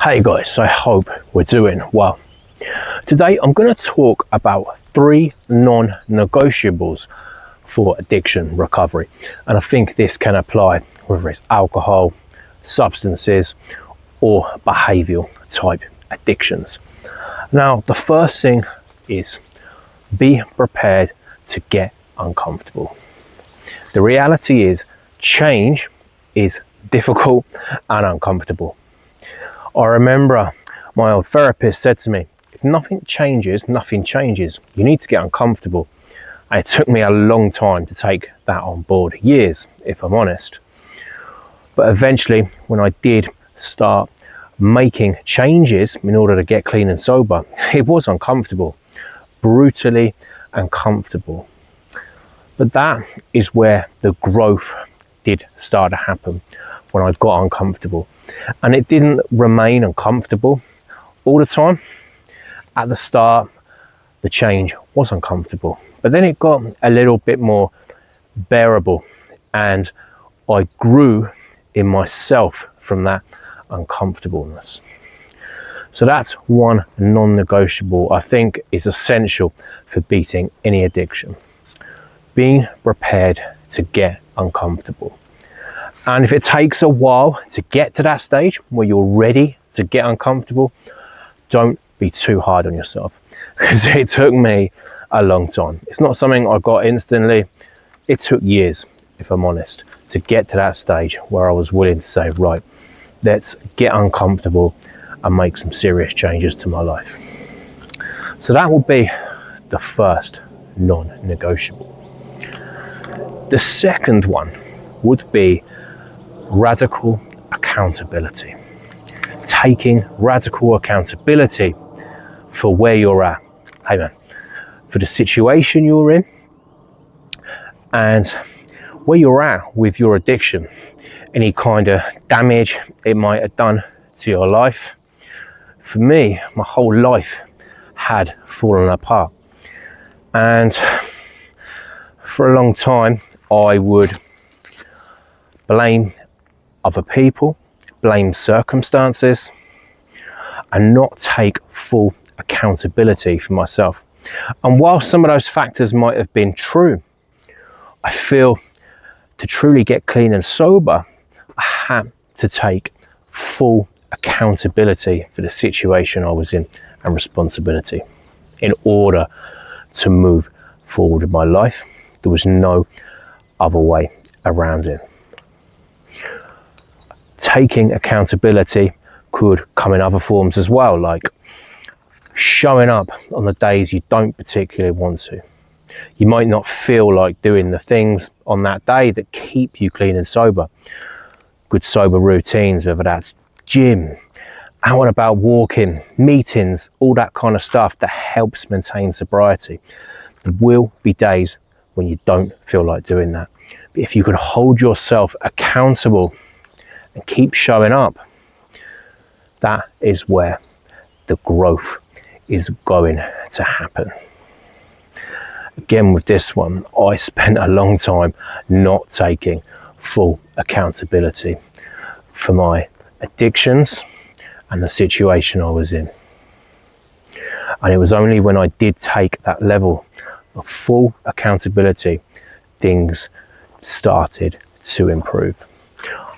Hey guys, I hope we're doing well. Today I'm going to talk about 3 non-negotiables for addiction recovery, and I think this can apply whether it's alcohol, substances or behavioural type addictions. Now the first thing is be prepared to get uncomfortable. The reality is change is difficult and uncomfortable. I remember my old therapist said to me, if nothing changes, nothing changes. You need to get uncomfortable. And it took me a long time to take that on board, years, if I'm honest. But eventually, when I did start making changes in order to get clean and sober, it was uncomfortable, brutally uncomfortable. But that is where the growth did start to happen, when I got uncomfortable. And it didn't remain uncomfortable all the time. At the start, the change was uncomfortable, but then it got a little bit more bearable, and I grew in myself from that uncomfortableness. So that's one non-negotiable I think is essential for beating any addiction. Being prepared to get uncomfortable. And if it takes a while to get to that stage where you're ready to get uncomfortable, don't be too hard on yourself, because it took me a long time. It's not something I got instantly. It took years, if I'm honest, to get to that stage where I was willing to say, right, let's get uncomfortable and make some serious changes to my life. So that will be the first non-negotiable. The second one would be radical accountability. Taking radical accountability for where you're at, hey man, for the situation you're in and where you're at with your addiction, any kind of damage it might have done to your life. For me, my whole life had fallen apart, and for a long time I would blame other people, blame circumstances, and not take full accountability for myself. And while some of those factors might have been true, I feel to truly get clean and sober, I had to take full accountability for the situation I was in and responsibility in order to move forward in my life. There was no other way around it. Taking accountability could come in other forms as well, like showing up on the days you don't particularly want to. You might not feel like doing the things on that day that keep you clean and sober. Good sober routines, whether that's gym, out and about walking, meetings, all that kind of stuff that helps maintain sobriety. There will be days when you don't feel like doing that. But if you can hold yourself accountable and keep showing up, that is where the growth is going to happen. Again, with this one, I spent a long time not taking full accountability for my addictions and the situation I was in. And it was only when I did take that level of full accountability, things started to improve.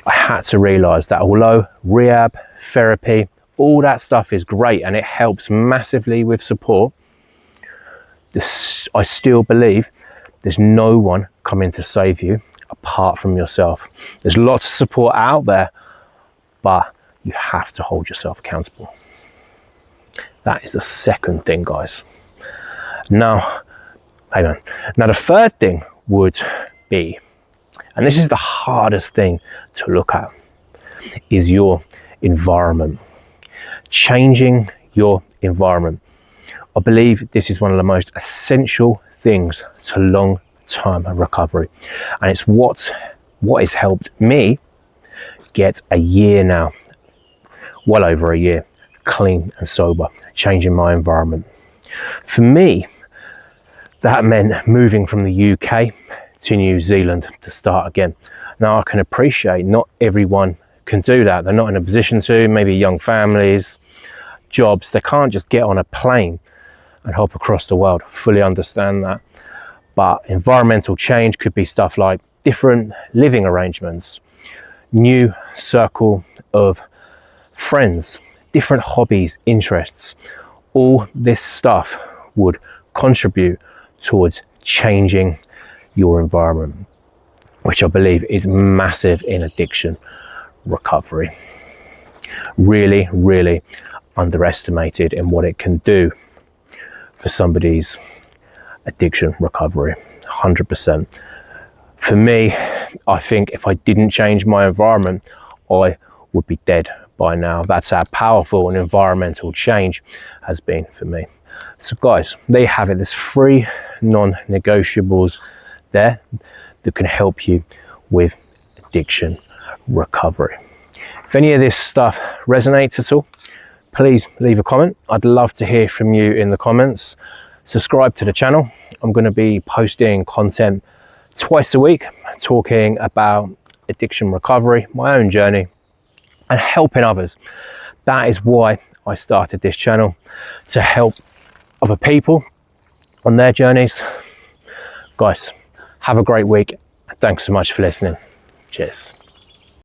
I had to realize that although rehab, therapy, all that stuff is great and it helps massively with support, I still believe there's no one coming to save you apart from yourself. There's lots of support out there, but you have to hold yourself accountable. That is the second thing, guys. Now, hang on. Now the third thing would be, and this is the hardest thing to look at, is your environment. Changing your environment. I believe this is one of the most essential things to long-term recovery. And it's what has helped me get a year now, well over a year, clean and sober, changing my environment. For me, that meant moving from the UK to New Zealand to start again. Now I can appreciate not everyone can do that. They're not in a position to, maybe young families, jobs. They can't just get on a plane and hop across the world. Fully understand that. But environmental change could be stuff like different living arrangements, new circle of friends, different hobbies, interests. All this stuff would contribute towards changing your environment, which I believe is massive in addiction recovery. Really, really underestimated in what it can do for somebody's addiction recovery. 100%. For me, I think if I didn't change my environment, I would be dead by now. That's how powerful an environmental change has been for me. So guys, there you have it. There's 3 non-negotiables there that can help you with addiction recovery. If any of this stuff resonates at all, please leave a comment. I'd love to hear from you in the comments. Subscribe to the channel. I'm going to be posting content twice a week, talking about addiction recovery, my own journey, and helping others. That is why I started this channel, to help other people on their journeys. Guys, have a great week. Thanks so much for listening. Cheers.